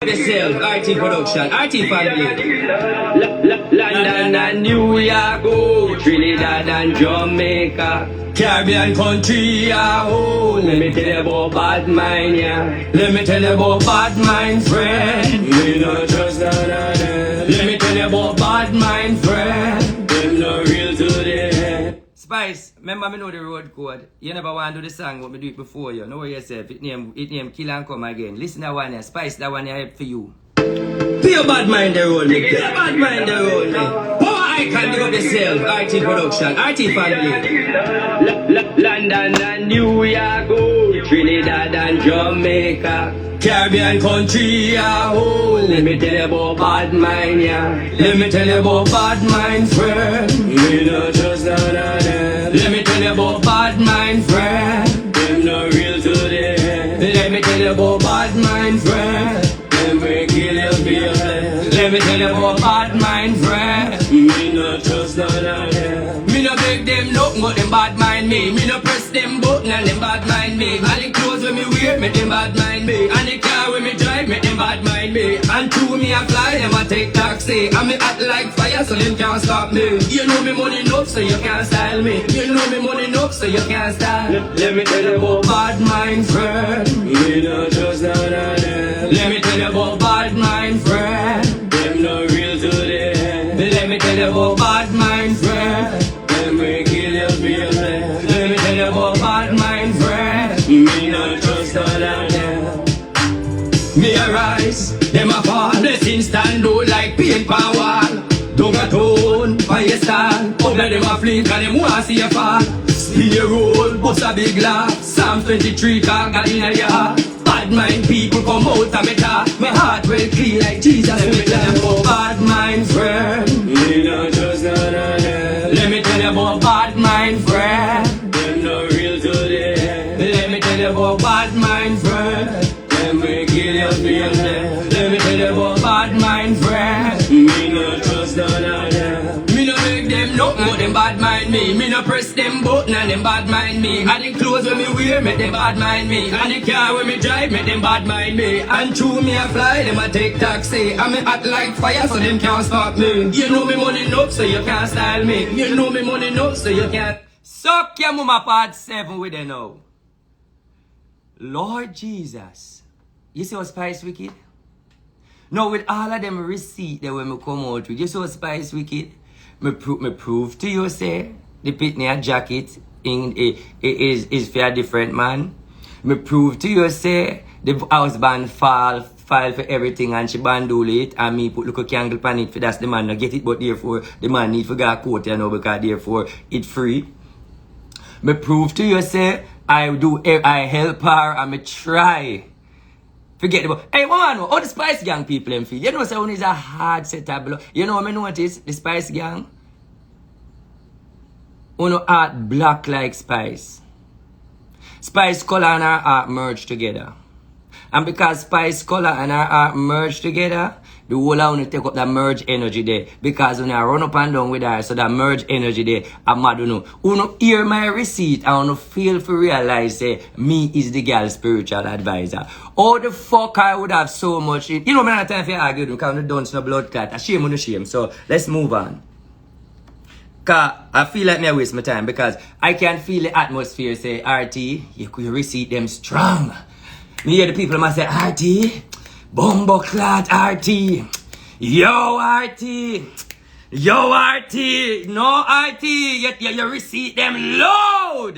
Yourself, RT Production, RT Family. London and New York, oh, Trinidad and Jamaica, Caribbean country, oh. Let me tell you about bad mind, yeah. Let me tell you about bad mind, friend. We not trust none of them. Let me tell you about bad mind, friend. Them not real today. Spice, remember me know the road code. You never want to do the song, but me do it before you. Know yourself. It name Kill and Come Again. Listen to that one here. Spice, that one here help for you. Pure bad mind the road, me. Pure bad mind the road, me. Power icon, big up yourself. RT Production, RT Family. London and New York, oh, Trinidad and Jamaica, Caribbean country, yeah, oh. Let me tell you about bad mind, yeah. Let me tell you about bad mind, friend. We not trust none of them. Let me tell you about bad mind, friend. Them not real today. Let me tell you about bad mind, friend. Them will kill your feelings. Let me tell you about bad mind, friend. Me not trust none of them. Me no beg them nothing but them bad mind me. Me no press them button and them bad mind me. And the clothes when me wear, make them bad mind me. And the car when me drive, make them bad mind me. And to me I fly, them I take taxi. And me act like fire, so them can't stop me. You know me money enough, so you can't style me. You know me money enough, so you can't style. Let me tell you about bad mind, friend. Me no trust none of them. Let me tell you about bad mind, friend. Them no real today. Let me tell you about bad mind, friend. Them will kill your feelings. Let me tell you about bad mind, friend. Me no trust none of them. Me arise, them a fall. Blessings stand out like paint pan wall. Don't a tone, by your stand. Up like them a flick and them want see you fall. Spin your roll, bust a big laugh. Psalm 23 can't get in a yard. Bad mind people come out of me talk. My heart will clean like Jesus. Let me tell you about bad mind, friend. Me no trust none of them. Let me tell you about bad mind, friend. Them no real today. Let me tell you about bad mind, friend. Them will kill your feelings. Let me tell you about bad mind, friend. Me no trust none of them. Me no make them nothing but them bad mind me. Me no press them button and them bad mind me. And the clothes when me wear, make them bad mind me. And the car when me drive, make them bad mind me. And through me I fly, them I take taxi. And me act like fire, so them can't stop me. You know me money enough, so you can't style me. You know me money enough, so you can't. Suck your mama part 7 with them now. Lord Jesus. You see how Spice wicked? Now with all of them receipt that when me come out with, you see how Spice wicked? Me prove to you say the pitney jacket is for a different man. Me prove to you say the house band file for everything and she bandole it and me put look a candle pan it for that's the man not get it but therefore the man need to get a coat you know because therefore it free. Me prove to you say I help her and me try. Forget about. Hey, what know? All the Spice Gang people them feel. You know, so when it's a hard setup. You know what I notice? The Spice Gang. Uno heart black like Spice. Spice color and her heart merge together. And because Spice color and her heart merge together, the whole of take up that merge energy there. Because when I run up and down with her, so that merge energy there, I'm mad you know. Uno hear my receipt and uno feel to realize say me is the girl spiritual advisor. How the fuck I would have so much you know, man, I time for argue because I don't no blood clot. I shame on the shame. So let's move on. Cause I feel like me I waste my time because I can feel the atmosphere say, RT, you could receipt them strong. Me hear the people must say, RT, Bumbo clot RT. Yo RT. Yo RT. No RT. You receipt them load.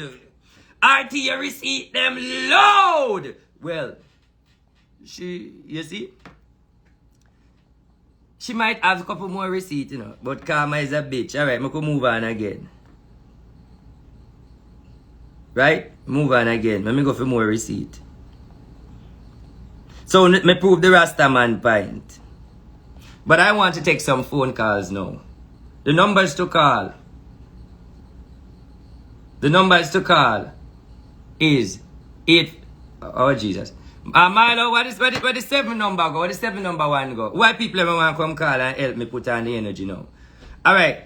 RT, you receipt them load. Well, you see? She might have a couple more receipts, you know. But Karma is a bitch. Alright, I can move on again. Right? Move on again. Let me go for more receipt. So, me prove the Rasta man point. But I want to take some phone calls now. The numbers to call. The numbers to call is 8... Oh, Jesus. Milo, what is the 7 number go? What is 7 number 1 go? Why people ever want to come call and help me put on the energy now? Alright.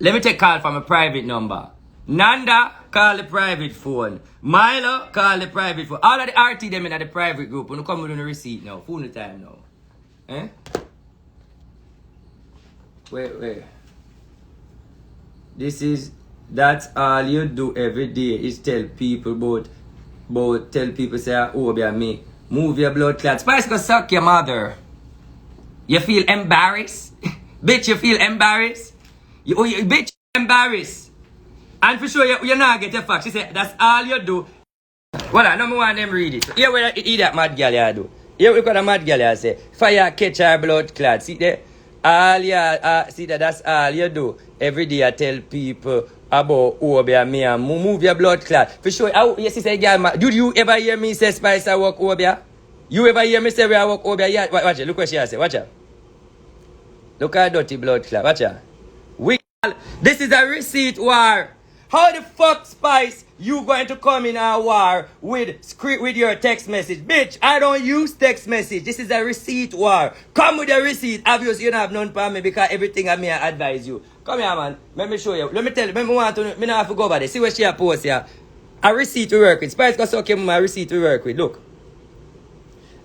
Let me take call from a private number. Nanda, call the private phone. Milo, call the private phone. All of the RT them in the private group. When you come with the receipt now. Phone the time now. Eh? Wait. That's all you do every day is tell people tell people say, oh, be me. Move your blood clot. Spice go suck your mother. You feel embarrassed? Bitch, you feel embarrassed? Bitch, embarrassed. And for sure, you're not get a fact. She said, that's all you do. Well, I don't want them read it. Here what that mad girl you do. Here what the mad girl you say. Fire catch her blood clot. See there? See that's all you do. Every day I tell people about Obi and me and move your blood clot. For sure, yes, say girl, did you ever hear me say Spice I work Obi? You ever hear me say where I work Obi? Yeah, watch it. Look what she say. Watch it. Look at dirty blood clot. Watch it. This is a receipt war. How the fuck, Spice, you going to come in a war with your text message? Bitch, I don't use text message. This is a receipt war. Come with a receipt. Obviously, you don't have none for me because everything I may advise you. Come here, man. Let me show you. Let me tell you. Me not have to go over there. See what she a post here. A receipt to work with. Spice got okay, my receipt to work with. Look.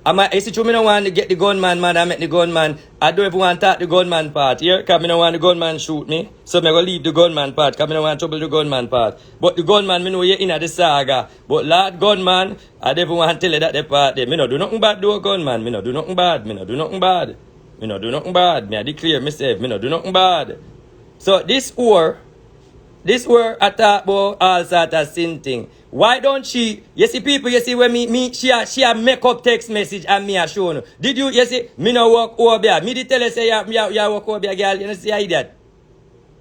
It's true, I don't want to get the gunman, man. I make the gunman. I don't even want to talk the gunman part here, because I don't want the gunman shoot me. So I'm going to leave the gunman part, because I don't want to trouble the gunman part. But the gunman, I know you're in the saga. But Lord gunman, I don't want to tell you that the part there. I don't do nothing bad to a gunman. I don't do nothing bad. I don't do nothing bad. I don't do nothing bad. I declare myself. I don't do nothing bad. So this war I talk about all sort of sin thing. Why don't she, you see people, you see when she a make up text message and me a show no. Did you see, me no work over there. Me did tell her say you work over there, girl. You know see how idiot.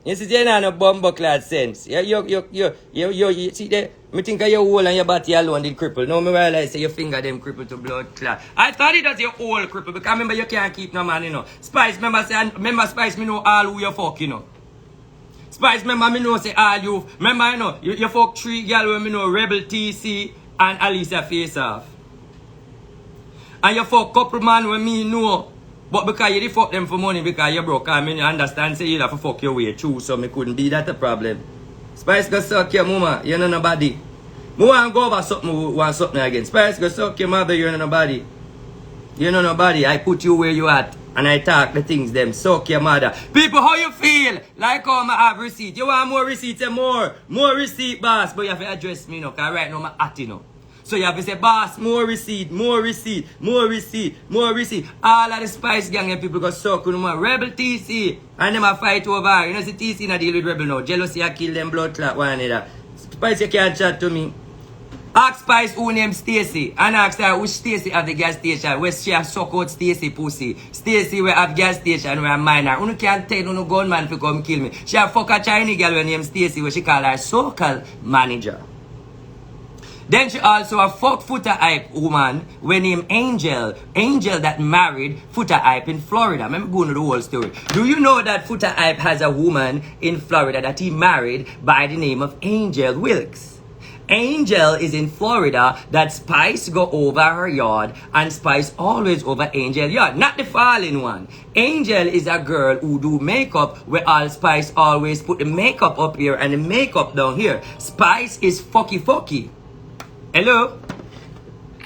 You see, you know no bumbucklad sense. You see there, me think of your hole and your body alone did cripple. No, me realize say your finger them cripple to blood clot. I thought it was your whole cripple, because remember you can't keep no man, you know. Spice, remember Spice, me know all who you fuck, you know. Spice, remember me know say all you. Remember you know, you fuck 3 girl when me know Rebel TC and Alicia Face Off. And you fuck couple man when me know. But because you did fuck them for money because you broke, I mean you understand say you have to fuck your way too, so me couldn't be that a problem. Spice go suck your mama, you know nobody. Me want to go over something again. Spice go suck your mother, you know nobody. You know nobody. I put you where you at. And I talk the things them. Suck your mother. People, how you feel? Like how I have receipt. You want more receipt? Say more. More receipt, boss. But you have to address me, you know. Because right now I'm at, you know. So you have to say, boss, more receipt, more receipt, more receipt, more receipt. All of the Spice gang and people go suck with them. Rebel TC. And them a fight over. You know, see TC not deal with Rebel now. Jealousy I kill them blood clot one another. Spice, you can't chat to me. Ask Spice who named Stacy and ask her which Stacy at the gas station where she have suck out Stacy pussy. Stacy will have gas station where I mine her. You can't tell no gunman to come kill me. She have fuck a Chinese girl named Stacy where she call her so-called manager. Then she also a fuck Foota Hype woman when named Angel. Angel that married Foota Hype in Florida. Let me go into the whole story. Do you know that Foota Hype has a woman in Florida that he married by the name of Angel Wilkes? Angel is in Florida that Spice go over her yard and Spice always over Angel yard. Not the fallen one. Angel is a girl who do makeup where all Spice always put the makeup up here and the makeup down here. Spice is fucky. Hello?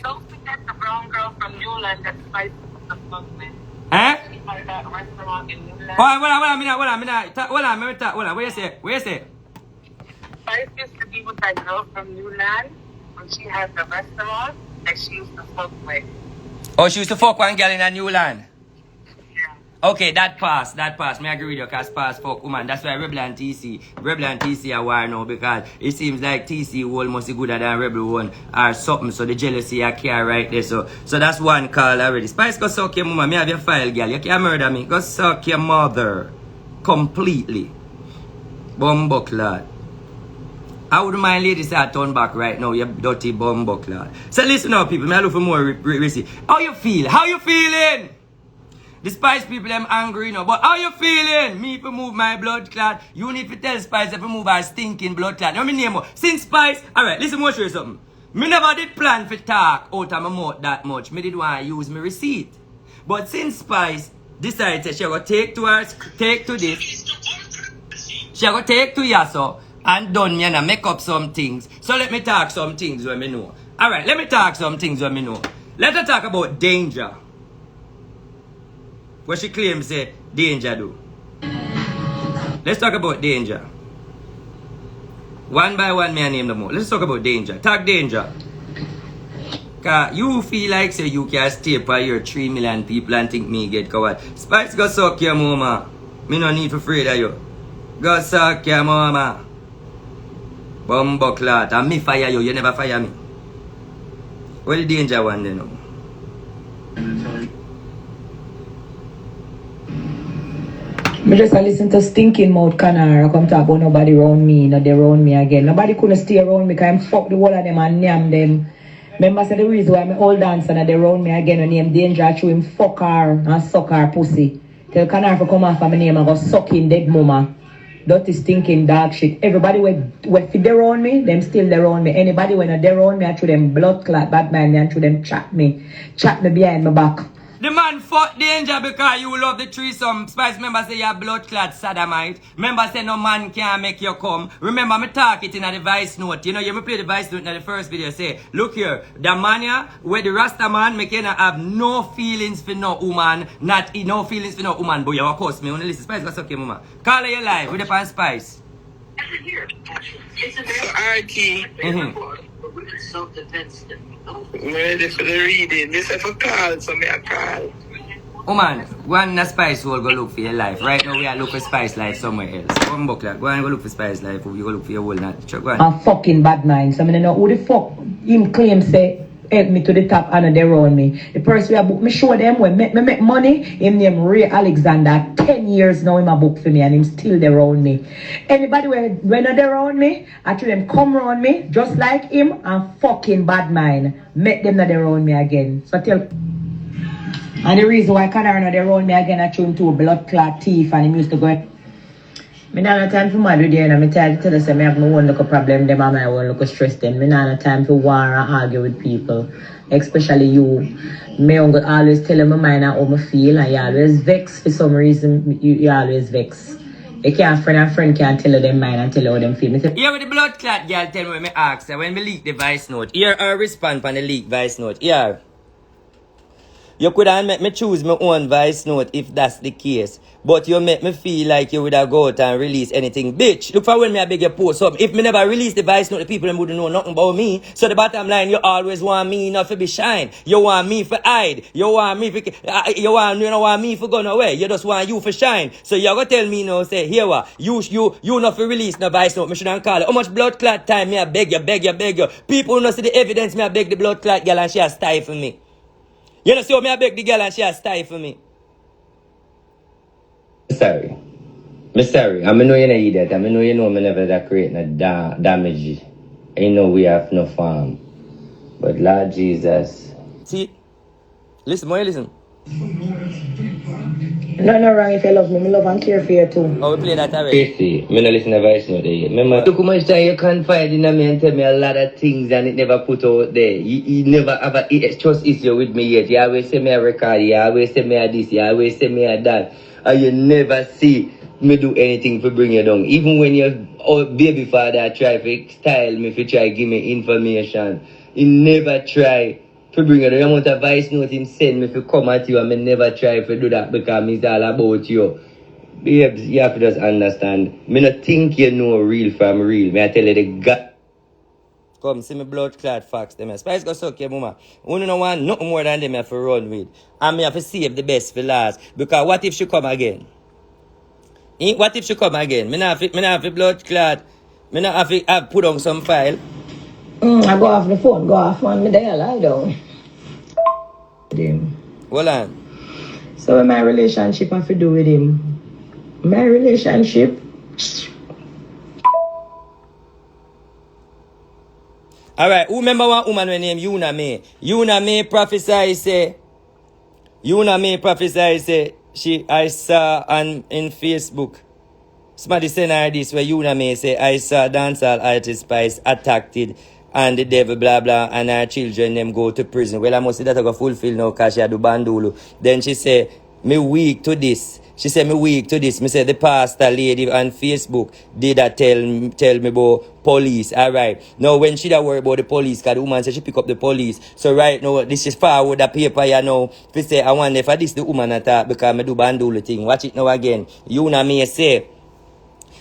Don't forget the brown girl from Newland that Spice the fuck with. Huh? She had that restaurant in Newland. Hold on, what you say? Spice used to be with that girl from Newland when she had the restaurant that she used to fuck with. Oh, she used to fuck one girl in a Newland. Yeah. Okay, that pass. Me agree with you, cause pass fuck woman. That's why Rebel and TC are war now, because it seems like TC whole must be gooder than Rebel one or something. So the jealousy I care right there. So that's one call already. Spice, go suck your mama. Me have your file, girl. You can't murder me. Go suck your mother completely. Bumbucklad. I wouldn't mind ladies that turn back right now, you dirty bumbucklad. So listen now, people. I look for more receipt. How you feel? How you feeling? The Spice people, them angry, you know. But how you feeling? Me to move my blood clot. You need to tell Spice if you move our stinking blood clot. Now me name more. Since Spice, alright, listen, I'll show you something. Me never did plan for talk out of my mouth that much. Me did want to use my receipt. But since Spice decided she will take to this. She will take to Yasso. and done me and make up some things. So let me talk some things when me know. Alright, let me talk some things when me know. Let us talk about danger. What she claims say danger do. Let's talk about danger. One by one, may I name them all. Let's talk about danger. Talk danger. Cause you feel like say you can stay by your 3 million people and think me get coward. Spice go suck your mama. Me no need for afraid of you. Go suck your mama. Bumbo clot. And me fire you never fire me. What the danger one then? Me just listen to Stinking Mouth Canara come talk about nobody around me, not they around me again. Nobody couldn't stay around me because I'm fuck the whole of them and name them. Remember say the reason why my old dancer and they around me again and name Danger through him fuck her and suck her pussy. Tell Canara for come off of my name and go suck in dead mama. Dirty stinking dog shit. Everybody when they around me, them still they around me. Anybody when they around me, I through them blood clot bad man, I through them chat me behind my back. The man fuck danger because you love the threesome. Spice member say you're blood clot sodomite. Remember say no man can make you come. Remember me talk it in the voice note. You know you me play the voice note in the first video. Say look here, the man here where the Rasta man make you not have no feelings for no woman, not no feelings for no woman. But you of course me only listen. Spice go suck your mama. Call her your life with the pan Spice. So RT. Ready for the reading. This is for call, so me a call. Oh man, go and Spice will go look for your life. Right now we are looking for Spice life somewhere else. Come back like, go and go look for Spice life. You go look for your whole night. Go on. A fucking bad mind. So I mean, know who the fuck him claim say help me to the top and they around me. The person we book me show them when me make money. Him name Ray Alexander. 10 years now in my book for me and him still there around me. Anybody when they around me, actually them come around me just like him and fucking bad mind. Make them not around me again. So tell. And the reason why Canara not around me again, I threw him to a blood clot thief and him used to go. Me not have time for mad with you and I tell you say me have my own look a problem them and my own look a stress them. Me not have time for war and argue with people. Especially you. Me always tell them my mind and how I feel and you always vex for some reason. You always vex. You can't friend can't tell you them mind and tell you how them feel. Here with the blood clot girl tell me when me ask her when me leak the voice note. Here her respond on the leak voice note. Here. You could have make me choose my own voice note if that's the case. But you make me feel like you would have go out and release anything. Bitch, look for when me I beg you post something. If me never release the voice note, the people wouldn't know nothing about me. So the bottom line, you always want me not to be shine. You want me for hide. You want me for you don't want me for go nowhere. You just want you for shine. So you gonna tell me now, say, here what? You not for release no voice note, me shouldn't call it. How much blood clot time me I beg you. People who not see the evidence me I beg the blood clot girl and she has stifle me. You know, so me I beg the girl and she has stifle me. Sorry. I know you're not idiot. I know you know me never that create no damage. I know we have no farm. But Lord Jesus. See? Listen, more listen. No wrong if you love me. Me love and care for you too. Oh, we play that already. See, me no listen to voice note there. Remember, look how much time you confide in me and tell me a lot of things and it never put out there. You never have a trust issue with me yet. You always say me a record. You always say me a this. You always say me a that. And you never see me do anything to bring you down. Even when your baby father try to style me, if you try to give me information, he never try to bring you down. The amount of voice note him send me if you come at you and me never try to do that because it's all about you. Babes, you have to just understand. Me not think you know real from real. Me I tell you the God. Come see me blood clot facts them. Spice go suck your mama. Only no want nothing more than them have to run with. And me have to save the best for last. Because what if she come again? What if she come again? Me not have to blood clot. Me not have to put on some file. I go off the phone. Go off on me there. Lie down. Hold on. So my relationship have to do with him. My relationship. Alright, who remember one woman named Una May? Una May prophesy say I saw in Facebook. Somebody send her this where Una May say I saw dancehall artist Spice attacked it and the devil blah blah and her children them go to prison. Well I must say that I go fulfill now because she do bandulu. Then she say me weak to this. She said me weak to this. Me said the pastor lady on Facebook did a tell me about police. Alright. Now when she da worry about the police, cause the woman said she pick up the police. So right now this is forward the paper you know. If say I wonder if this the woman attack because me do bandula thing. Watch it now again. You know me say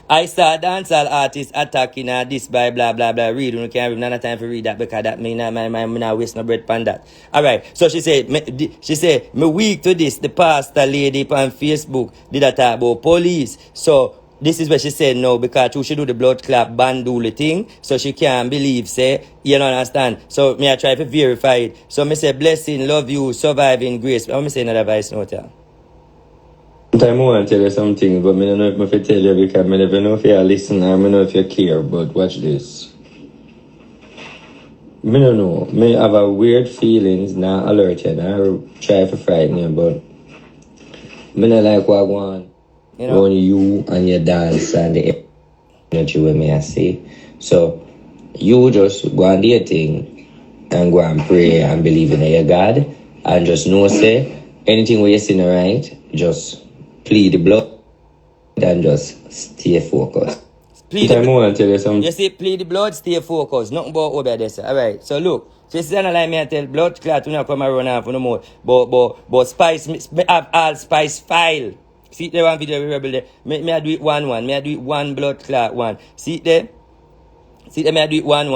I saw a dancehall artist attacking this by blah blah blah. Read, you can't have none time for read that because that me not waste no bread pan that. Alright, so she said me weak to this. The pastor lady on Facebook did a talk about police. So this is what she said no because she do the blood clot bandula thing. So she can't believe say, you don't understand. So me I try to verify it. So me say blessing, love you, surviving grace. Let me say another voice note here. Sometimes I want to tell you something, but I don't know if I tell you because I never know if you listen or I don't know if you care, but watch this. I don't know. I have a weird feelings, not alert you, I try to frighten you, but I don't like what I want. You know? Only you and your dance and the energy with me, I see. So, you just go and do your thing and go and pray and believe in your God and just know, say, anything where you're seeing right, just plead the blood and just stay focused. Plead the I want to tell you something. You see, plead the blood, stay focused. Nothing about over this. Alright, so look. So it's not like me I tell blood clot to not come and run off no more. But spice, me have all spice file. See there one video we rebel there. Me I do it one. Me I do it one blood clot one. See there? See there me I do it one.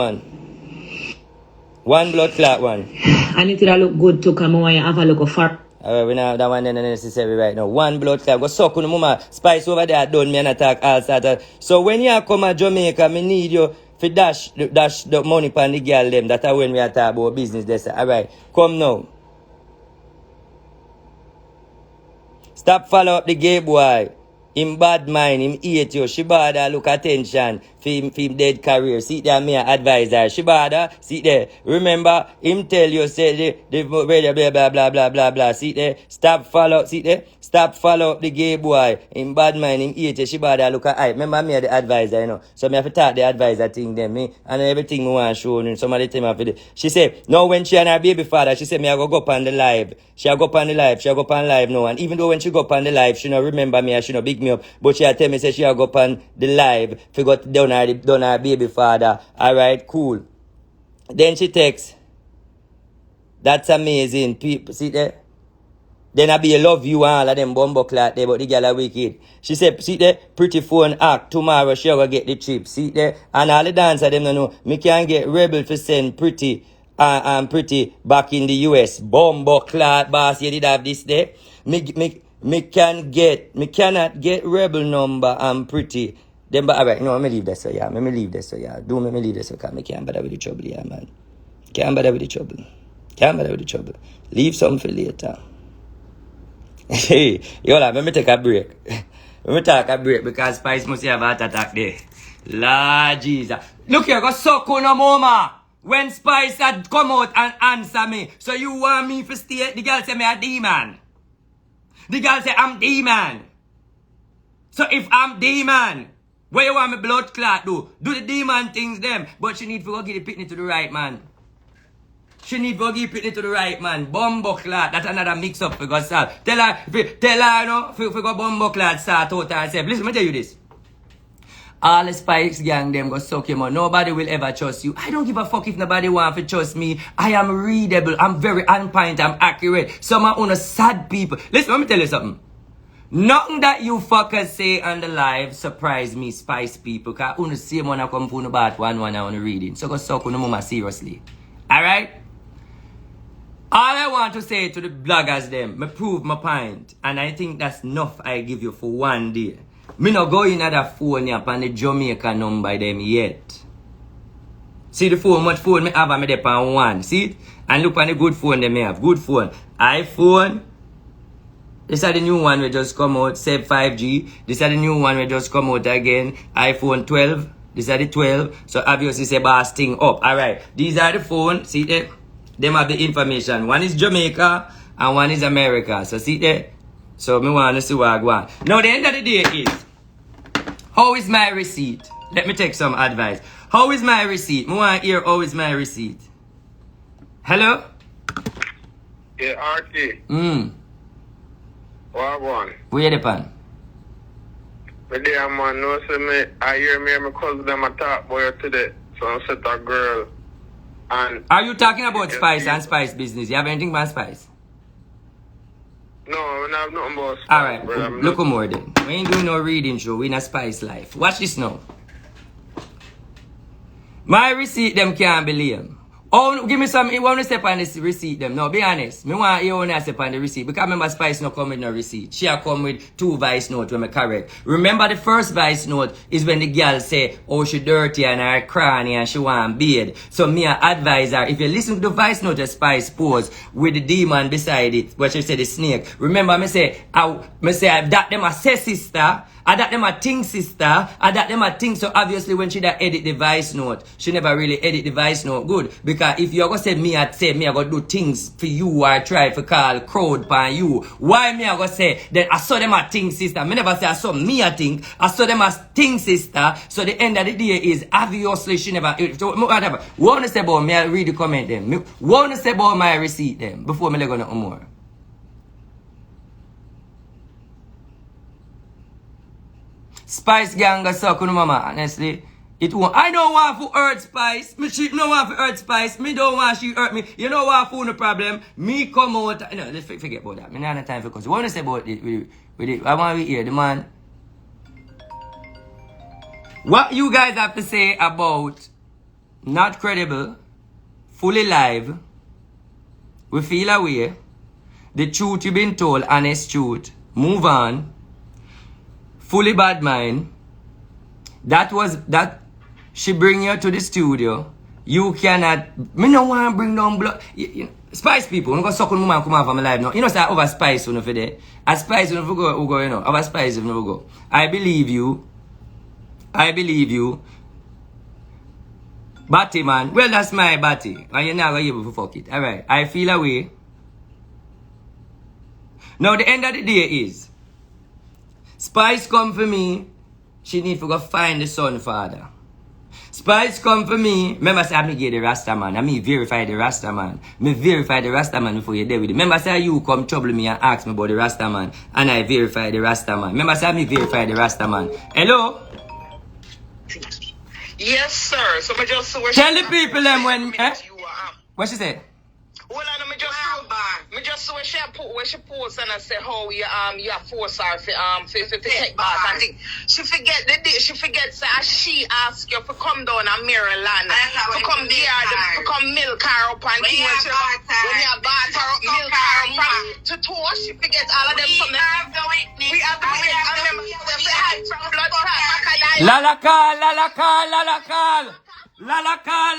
One blood clot one. And it will look good to come on and have a look for. Alright, we now that one then necessary right now. One blood clot. Go suck on the mama. Spice over there done me and attack all sort. So when you come to Jamaica, me need you to dash the money pan the girl them. That's when we are talking about business. They say, alright, come now. Stop follow up the gay boy. Him bad mind, him hate you. She bother look attention for him dead career. See there, me advisor. She bother, see there. Remember, him tell you, say, the blah, blah, blah, blah, blah, blah. See there, stop follow, see there. Stop follow up the gay boy. Him bad mind, him hate you. She bother look at, remember me the advisor, you know. So me have to talk the advisor thing then, me. And everything me want to show you. Some of the time I have to do. She say, no, when she and her baby father, she say, me I go up on the live. She go up on the live. She go up on live now. And even though when she go up on the live, she no remember me and she no big me up. But she tell me say she go up on the live. Forgot down her baby father. Alright, cool. Then she texts. That's amazing. People see there? Then I be love you and all of them bumbo clat there, but the girl are wicked. She said, see there, pretty phone act. Tomorrow she go get the trip. See there? And all the dancer them no know. Me can get rebel to send pretty and pretty back in the US. Bumbo clat boss, you did have this there. Me cannot get rebel number and pretty. Then but alright, no, me leave this so yeah. Me leave this so yeah. Do me leave this so cause me can't bother with the trouble, yeah man. Can't bother with the trouble. Leave something for later. Hey, yo, let me take a break. Let me take a break because Spice must have a heart attack there. Lord Jesus. Look here, go suck on a mama. When Spice had come out and answer me, so you want me to stay? The girl say me a demon. The girl say I'm demon. So if I'm demon, what you want me blood clot do? Do the demon things them. But she need to go give the picnic to the right man. She need to give it to the right man. Bumbo clot. That's another mix up for God solve. Tell her, you know, for go bumbo clot start out herself. Listen, let me tell you this. All the Spice gang them go suck him on. Nobody will ever trust you. I don't give a fuck if nobody want to trust me. I am readable. I'm very on point. I'm accurate. Some are on sad people. Listen, let me tell you something. Nothing that you fuckers say on the live surprise me, Spice people. Cause on the same one I come from about one I want to reading. So go suck on the mama seriously. Alright? All I want to say to the bloggers them, me prove my point. And I think that's enough I give you for one day. Me no go in other phone up on the Jamaica number them yet. See the phone, much phone me have and me dey on one. See it? And look on the good phone them me have. Good phone. iPhone. This is the new one we just come out. Save 5G. This is the new one we just come out again. iPhone 12. This is the 12. So obviously say boss thing up. Alright. These are the phone. See there? Them have the information. One is Jamaica and one is America. So see there? So me want to see what I want. Now the end of the day is, how is my receipt? Let me take some advice. How is my receipt? Me want to hear how is my receipt. Hello? Yeah, RT. What What one? Where the pan? Me there, man, no, say me, I hear me and my cousin them a talk about her today. So I set a girl. And Are you talking about Spice and Spice business? You have anything about Spice? no, I don't have nothing about Spice, Alright, brother. look more then. We ain't doing no reading show. We in a Spice life. Watch this now. My receipt them can't believe. Oh, give me some. You want to step on this receipt them? No, be honest. Me want you want to step on the receipt because remember Spice no come with no receipt. She a come with 2 voice notes when me correct. Remember the first voice note is when the girl say, oh she dirty and her cranny and she want bathe. So me a advise her, if you listen to the voice note that Spice pose with the demon beside it, what she said the snake. Remember me say that them a say sister. I that them a think sister, I that them a think, so obviously when she da edit the voice note, she never really edit the voice note good. Because if you are gonna say me I go do things for you or try for call crowd pan you, why me I go say then I saw them a think sister? Me never say I saw me a think, I saw them as think sister, so the end of the day is obviously she never whatever. What wanna say about me, I read the comment them. What wanna say about my receipt them before me let go no more. Spice gang go suck on mama, honestly. It won't. I don't want to hurt Spice. Me she no want to hurt Spice. Me don't want she hurt me. You know what for no problem? Me come out. No, let's forget about that. Me not have time for cause. What want to say about it with it? I want to hear the man. What you guys have to say about not credible, fully live, we feel away, the truth you been told, honest truth, move on. Fully bad mind. That she bring you to the studio. You cannot. Me no want to bring down blood. Spice people, I'm gonna suck on woman come out from my life now. You know, say over Spice you know for there. As Spice you know for go, you know. Over Spice you know go. I believe you. Batty man. Well, that's my batty. And you're not gonna be able to fuck it. Alright. I feel away. Now the end of the day is Spice come for me, she need to go find the son father. Spice come for me, remember say I get the Rasta man, I me verify the Rasta man. Me verify the Rasta man before you there with it. Remember say you come trouble me and ask me about the Rasta man, and I verify the Rasta man. Remember say me verify the Rasta man. Hello? Yes, sir. So I just Tell the people them when, what she say? Well, I me just saw where she post and I say how you force her for take bath and thing. She forgets that she asked you to come down to Maryland to come there to come milk her up and when you bath her up, milk her up to tour. She forgets all of them from the we have the witness and them say hi from blood clot. Lalakal.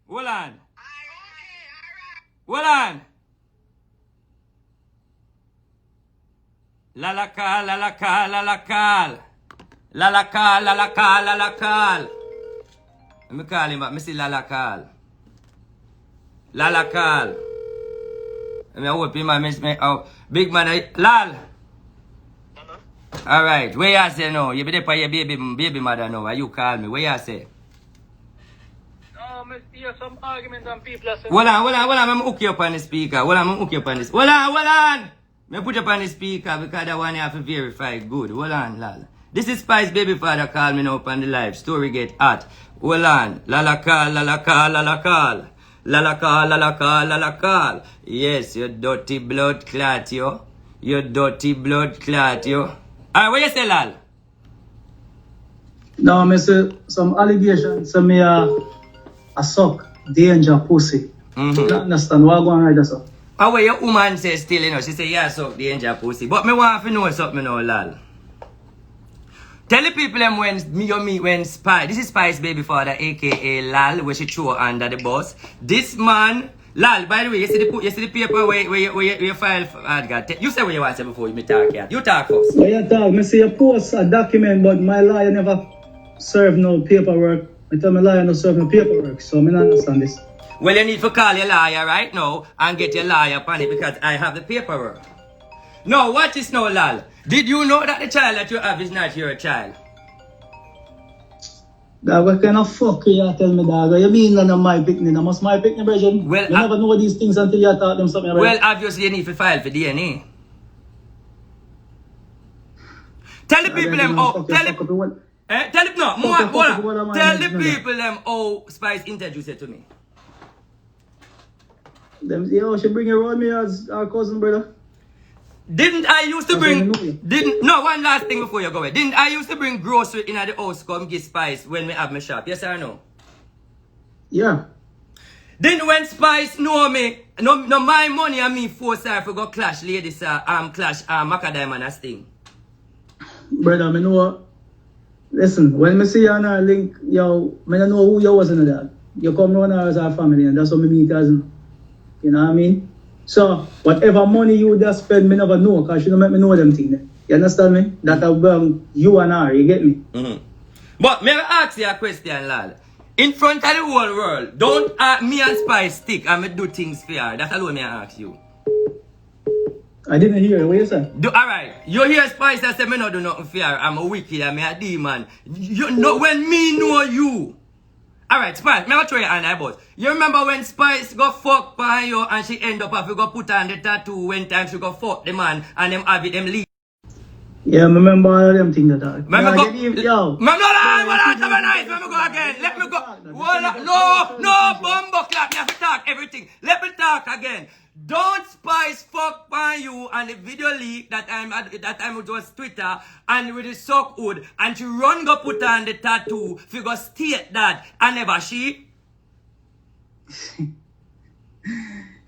Hold on. Lalakal. Let me call him back. Me see Lalakal. Let me hope him and big man. Lal. Alright. Where you say now? You be there for your baby mother now. Why you call me? Where you say? Some arguments and people are saying. Hold on. I'm hook you up on the speaker. Hold on. Me put you up on the speaker because that one you have to verify good. Hold on, lal. This is Spice baby father call me now up on the live. Story get hot. Hold on. Lalakal. Yes, you dirty blood clot, yo. Alright, what you say, lal? No, me say some allegations. So me I suck danger pussy. You understand what going on right there, Oh, well, your woman says still, you know, she say, yeah, suck danger pussy. But me want to know something now, lal. Tell the people them when Spice, this is Spice baby father, aka Lal, where she throw under the bus. This man, Lal, by the way, you see the paper where you file for God. You say what you want to say before you talk, yeah? You talk first. Well, you talk, me say you post a document, but my lawyer never serve no paperwork. I tell my lawyer no serve no paperwork, so I don't understand this. Well, you need to call your lawyer right now and get your lawyer upon it because I have the paperwork. No, what is now, Lal? Did you know that the child that you have is not your child? Dog, what kind of fuck you tell me, dog? You mean that my picnic? I must my picnic, Bridget? Well, you never know these things until you taught them something, right? Well, obviously you need to file for DNA. Tell the people them how. Tell Fuck up the what? tell it no. More. Fuck up, Hold on. what am I Tell the doing? people them how Spice introduced it to me. Them, yo, she bring you around me as our cousin, brother. Didn't I used to That's bring? what I know. Didn't no one last thing before you go away. Didn't I used to bring grocery in at the house come give Spice when we have my shop? Yes or no? Yeah. Didn't when Spice know me, no my money and me force her to go clash ladies clash Macadam and that thing. Brother, me know. Listen, when me see you on our link, yo, me don't know who you was in that. You come round her as our family, and that's what me meet as. You know what I mean? So, whatever money you would have spent, me never know, because she don't make me know them things. You understand me? That you and her, you get me? Mm-hmm. But may I ask you a question, lad? In front of the whole world, don't me and Spice stick and me do things for her. That's alone me I ask you. I didn't hear what you said. Alright, you hear Spice that say me not do nothing for her. I'm a wicked, I'm a demon. You know when me know you. Alright, Spice, me not throw your hand about. You remember when Spice go fuck by you and she end up have to go put on the tattoo when time she go fuck the man and them have it, them leave. Yeah, I remember all of them things that are. Let me go. Yo. Let me go again. Let me go. No, bumbo clap. You have to talk everything. Let me talk again. Don't Spice fuck by you and the video leak that time it was Twitter and with the sock hood and she run go put on the tattoo if you go state that and never she.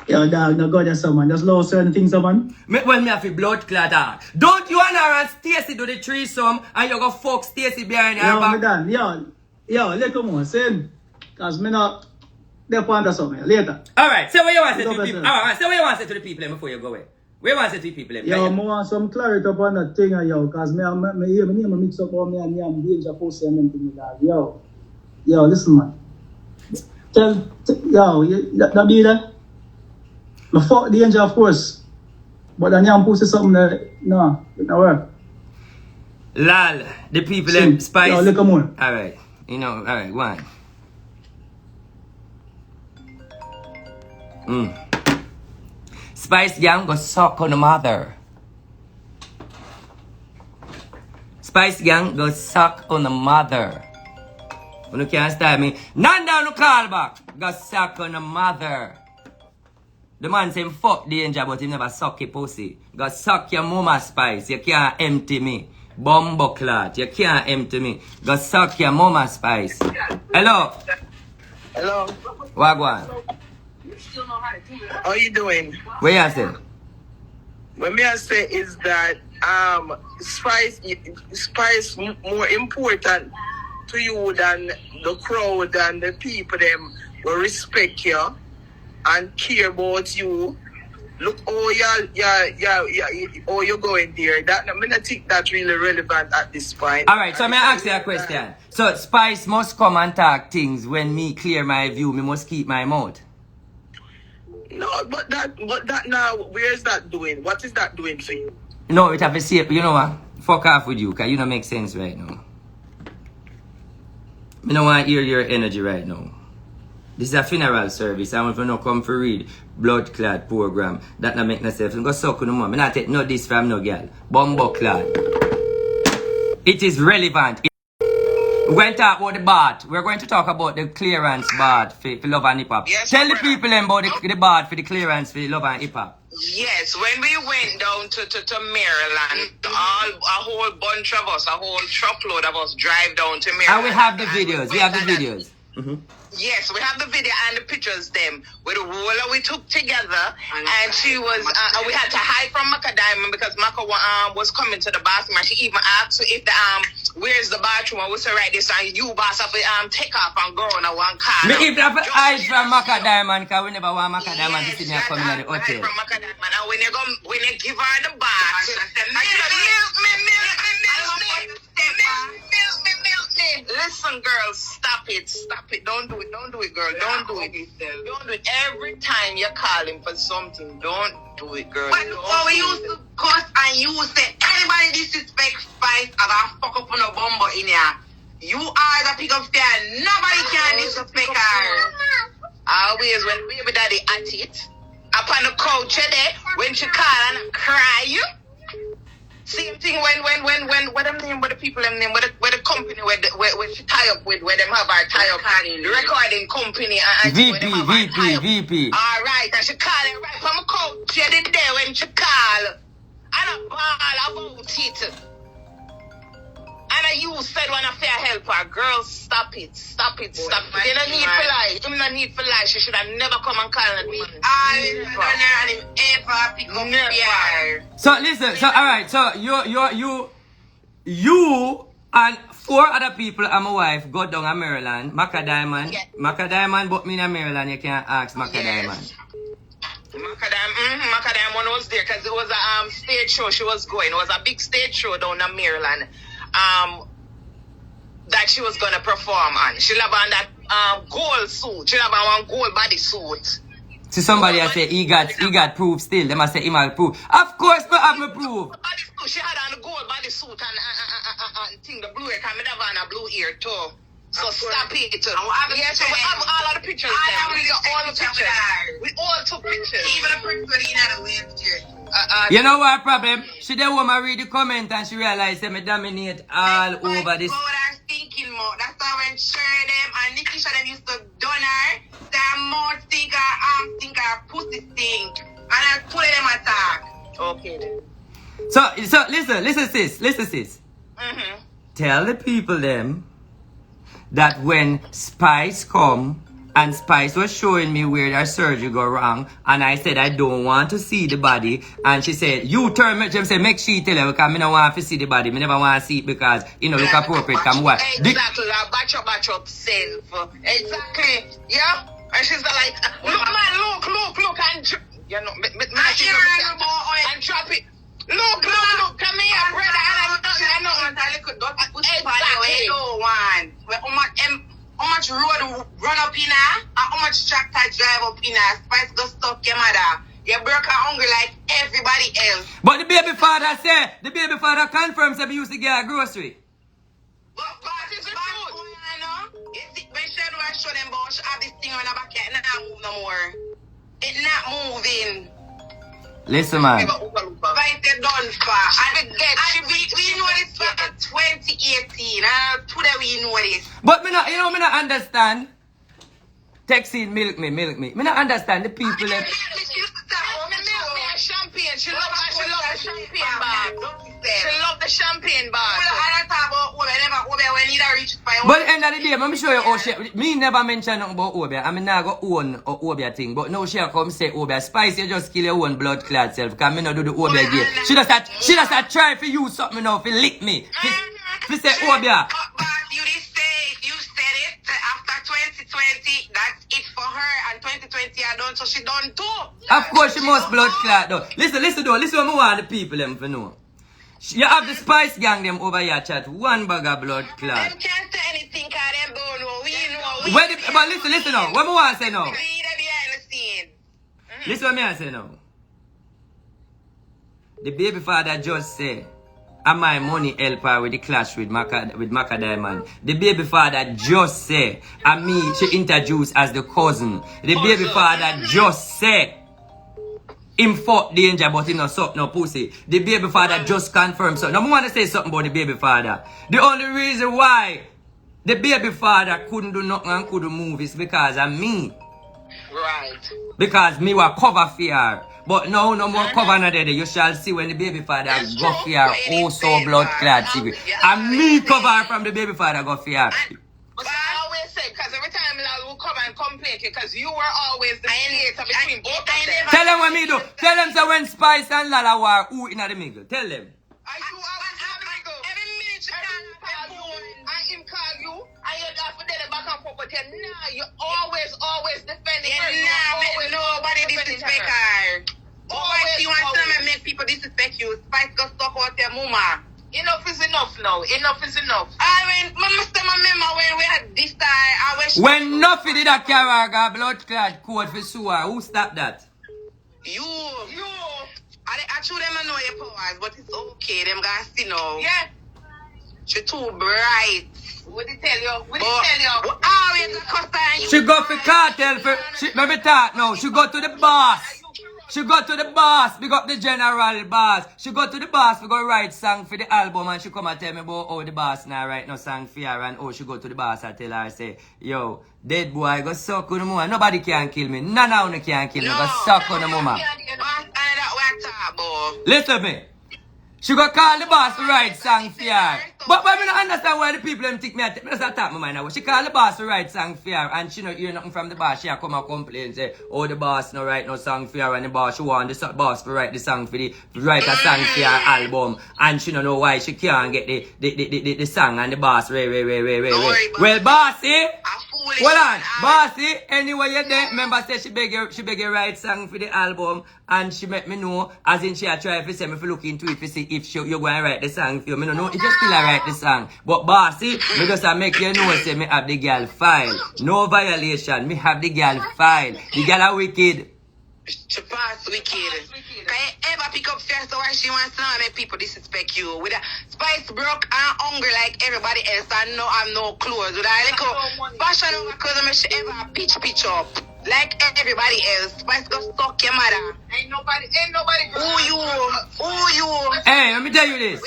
Yo, dog, no God, that's someone. Just love certain things, someone. When me have a blood clot dog. Don't you and her and Stacy do the threesome and you go fuck Stacy behind her Yo, me back? done. Yo, little more, sin. Because me not, they're point of something. Later. Alright, say what you want to say to the Love people. yourself. Alright, say what you want to say to the people before you go away. What you want to say to the people? Yo, I want some clarity upon that thing, yo, because me hear me name mix up about me and Danger Pussy and them things like that. Yo, listen, man. Yo, that be there. I fuck Danger, of course. But then you pussy something that, no, it don't work. Lal, the people See, them Spice. yo, look more. Alright, you know, alright, go on. Spice Gang go suck on the mother. Spice Gang go suck on the mother. When you can't style me, none down the call back. Go suck on the mother. The man say fuck Danger, but he never suck your pussy. Go suck your mama, Spice. You can't empty me. Bumbo clot. You can't empty me. Go suck your mama, Spice. Hello. Hello. Wagwan. How you doing? What you say? What me I say is that Spice more important to you than the crowd and the people them will respect you and care about you. Look, you're going there. That I mean, I think that's really relevant at this point. Alright, so may I ask you a question? So Spice must come and talk things when me clear my view, me must keep my mouth. No, but that now, where's that doing? What is that doing for you? No, it have to say, you know what? Fuck off with you, cause you don't make sense right now. I don't want to hear your energy right now. This is a funeral service. I want to come for read blood clot program. That not make no sense. I'm going to suck no more. I'm not take no this from no girl. Bumbo clot. It is relevant. We're going to talk about the bath. We're going to talk about the clearance bath for Love and Hip Hop. Yes, Tell the brother. people about the bath for the clearance for Love and Hip Hop. Yes, when we went down to Maryland, a whole bunch of us, a whole truckload of us drive down to Maryland. And we have the And videos. We went have the on that- videos. Yes, we have the video and the pictures them with the roller we took together, and she was we had to hide from Maka Diamond because Maka was coming to the bathroom, and she even asked if the where's the bathroom, and we said right this and you boss up take off and go on a one car. Me even have to hide from Maka Diamond because we never want Maka Diamond to see me coming at the hotel. From Maka Diamond, and when you give her the bath, milk me. Listen, girl, stop it. Don't do it, girl. Don't do it. Don't do it. Every time you're calling for something, don't do it, girl. But before we used to cuss and you say anybody disrespect Spice, I gotta fuck up on a bumbo in here. You are the pick up stand. Nobody can disrespect her. Always when baby daddy at it, up on the couch there, when she call and cry, same thing when what them name, what the people them name, what the company where she tie up with, where them have her tie up, the recording company and VP. Alright, and she call it right from a coach the other day when she call. And a ball about it. And you said when I fair help her, girl, stop it. They don't need for lie. Him not need for lie. She should have never come and call me. I don't him ever pick up here. So listen, so alright, so you and 4 other people and my wife go down to Maryland, Maca Diamond. Yeah. Maca Diamond, but me in Maryland, you can't ask Maca Diamond. Maca Diamond was there because it was a stage show she was going. It was a big stage show down in Maryland. That she was gonna perform on. She have on that gold suit. She have on one gold body suit. See somebody I say he got proof still. They must say he might proof. Of course I have my proof. She had on the gold body suit and thing, the blue hair, and have on a blue ear too. So stop it. Yes, so we have all of the pictures. We got all the pictures. We all took pictures. Even a person in a wheelchair. You know what problem? She didn't want to read the comment and she realized that me dominate all over this. What I was thinking more. That's why when Sher them and Nikisha them used to done her, their mouth think her pussy stink. And I put them attack. Okay then. So listen sis. Mm-hmm. Tell the people them that when Spice come and Spice was showing me where their surgery go wrong and I said I don't want to see the body and she said you turn me, she said make she tell her because I don't want to see the body, I never want to see it because you know look appropriate come what. Exactly, batch up self. Exactly. Yeah? And she's like, look man, look and you know and drop it. Look, come here, brother. I know. How much road run up in her, and how much tractor drive up in her. Spice go stuck your mother. You broke her hungry like everybody else. But the baby father confirms that he used to get a grocery. But is it food? You see, when she do I show them about she have this thing on her back, it not move no more. It not moving. Listen man. Spice they done for. We know this for 2018. Today we know this. But me not understand. Texting milk me. Me not understand the people that. Champagne. She love the champagne bar. She love the champagne bar. But at the end of the day, let me show you how she. Me never mention nothing about Obia. I mean, now go own Obia thing. But now she come say Obia. Spice, you just kill your own blood clot self. Because me not do the Obia game. She just a try for you something now, for lick me. She say Obia. You said it. After 2020, that's it for her. And 2020 I done, so she done too. Of course she must blood clot though. Listen what I want the people them for know. You have the Spice gang them over here chat. One bag of blood clot. Them can't say anything because them don't know. We know. But listen now. What I want to say now. We the behind the scene. Listen what I say now. The baby father just say, and my money help her with the clash with Maca Diamond. The baby father just say, and me she introduced as the cousin. The baby father just say, him fuck danger but he no suck no pussy. The baby father just confirmed something. Now I want to say something about the baby father. The only reason why the baby father couldn't do nothing and couldn't move is because of me. Right. Because me was cover for her. But now no more cover na there. You shall see when the baby father go for her so blood clad secret. And me cover her from the baby father go for her. But I always say, because every time Lal will come and complain, because you were always the mediator between both of them. Tell them what me do. Tell them so when Spice and Lala were who in the middle. Tell them. Every minute she call you, and him call you, and you have to tell back and forth, but you always defending her. Nobody disrespect her. Always you want to make people disrespect you. Spice go stuck out your mama. Enough is enough now. Enough is enough. I mean, Mama still remember when we had this time. When nothing did a carry blood clot code for sure, who stopped that? You. I told them I know your powers, but it's okay. Them guys see now. Yeah. She too bright. What did tell you? Always a customer. She go for cartel for. Let me talk now. She go to the boss. She go to the boss, big up the general boss. She go to the boss, we go write song for the album, and she come and tell me about how the boss now write no song for her, and how she go to the boss and tell her, say, yo, dead boy, go suck on the mama. Nobody can kill me. None of you can kill me. Go suck on the mama. Listen to me. She go call the boss to write song for her. But I don't understand why the people them think me at me. That's not my mind now. She call the boss to write song for her, and she not hear nothing from the boss. She come and complain, say, oh, the boss no write no song for her, and the boss she want the boss to write the song for the write a song for her album, and she don't know why she can't get the song, and the boss well, bossy. Hold on, bossy, anyway you there, remember say she beg you write song for the album, and she make me know, as in she a try to say me if you look into it to see if you going to write the song for you. Me no know, it just still a write the song. But bossy, me just a make you know say me have the girl file. No violation, me have the girl file. The girl are wicked. She pass wicked. Can you ever pick up first why she wants to make people disrespect you? With a Spice broke and hungry like everybody else and no have no clothes. With a little fashion over clothes, she ever pitch up. Like everybody else. Spice go suck your mother. Ain't nobody. Who you? Hey, let me tell you this.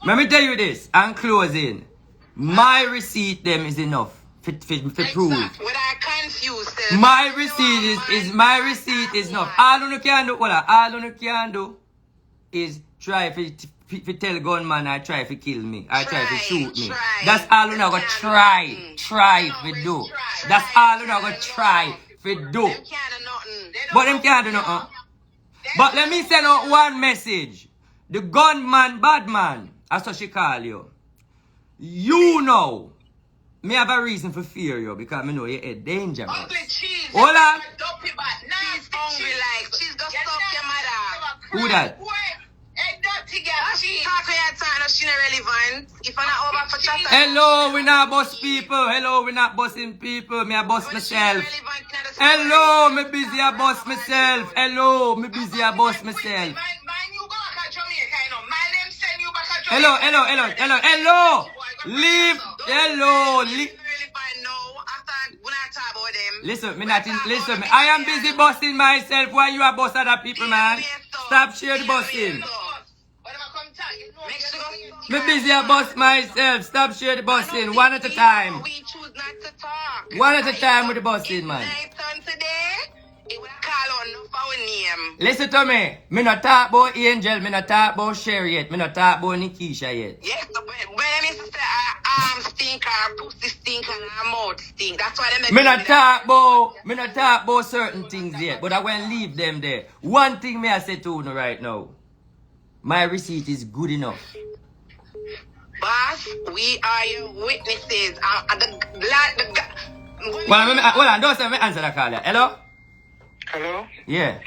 Let me tell you this. And closing. My receipt them is enough. For prove. When I confused, My receipt is enough. All you can do, all you can do is try to tell gunman I try to kill me. I try to shoot me. That's all you gonna try to do. That's all you gonna try to do. But them can't do nothing. But let me send out one message. The gunman, bad man, that's what she call you. You know. Me have a reason for fear you because me know you're a dangerous. Hold on. She's hungry like. She's gonna suck your mother. Who that? She talk to your time, she not relevant. If I'm not over for chat. Hello, we not boss people. Hello, we not bossing people. Me a boss myself. Hello, me busy a boss myself. Hello, me busy a boss myself. Hello. Leave. Hello. Listen, listen. I am busy bossing myself while you are boss other people, man. Stop share the bossing. Me busy a boss myself. Stop share the bossing. One at a time. One at a time with the bossing, man. Listen to me. Me not talk about Angel. Me not talk about Sherry yet. Me not talk about Nikisha yet. Yes, but when I say arm stink, or pussy stink, and her mouth stink, that's why they make me not talk about certain things yet. But I will leave them there. One thing me I say to you right now. My receipt is good enough. Boss, we are your witnesses. Well, hold on. Don't say me answer the call. Hello? Hello? Yeah.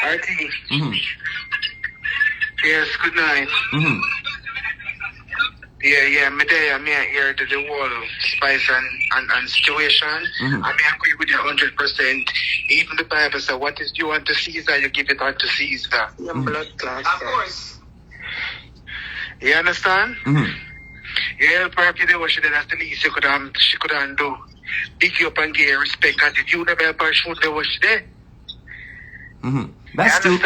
RT. Yes, good night. Yeah, me there, me here to the whole Spice and situation. I agree with you 100%. Even the Bible says, what is you unto Caesar, you give it unto Caesar. Your blood clot. Of course. You understand? Yeah, probably the what she did, that's the least she could do. Pick you up and give her respect, and if you never help her shoot the what she did. That's true.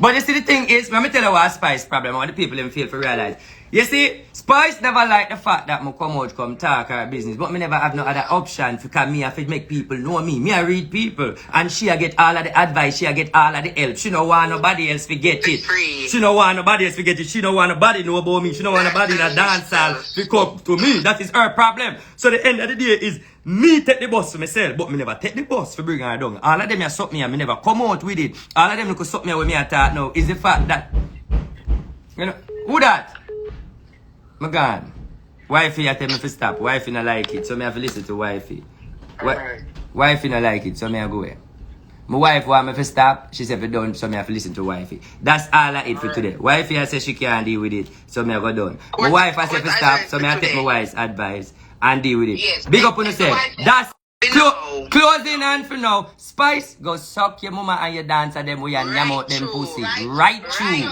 But you see, the thing is, let me tell you what Spice problem, what the people them feel for realize. You see, Spice never like the fact that I come out, come talk her business, but me never have no other option because me have to make people know me. Me I read people, and she I get all of the advice, she I get all of the help. She don't want nobody else to get it. She don't want nobody else to get it. She don't want nobody know about me. She don't want nobody in a dance hall to come to me. That is her problem. So the end of the day is me take the bus for myself, but me never take the bus for bring her down. All of them you suck me and me never come out with it. All of them could suck me with me I talk now is the fact that, you know, who that? My God. Wifey I tell me to stop. Wifey not like it, so me have to listen to wifey. Wifey not like it, so me I go away. My wife want me to stop, she said if done, so me have to listen to wifey. That's all I eat for today. Wifey I say she can't deal with it, so me I go done. My wife I say to stop, so me I take my wife's advice and deal with it. Yes, big up on yourself. That's closing and for now. Spice, go suck your mama and your dancer them with your yam out them pussy. Right through.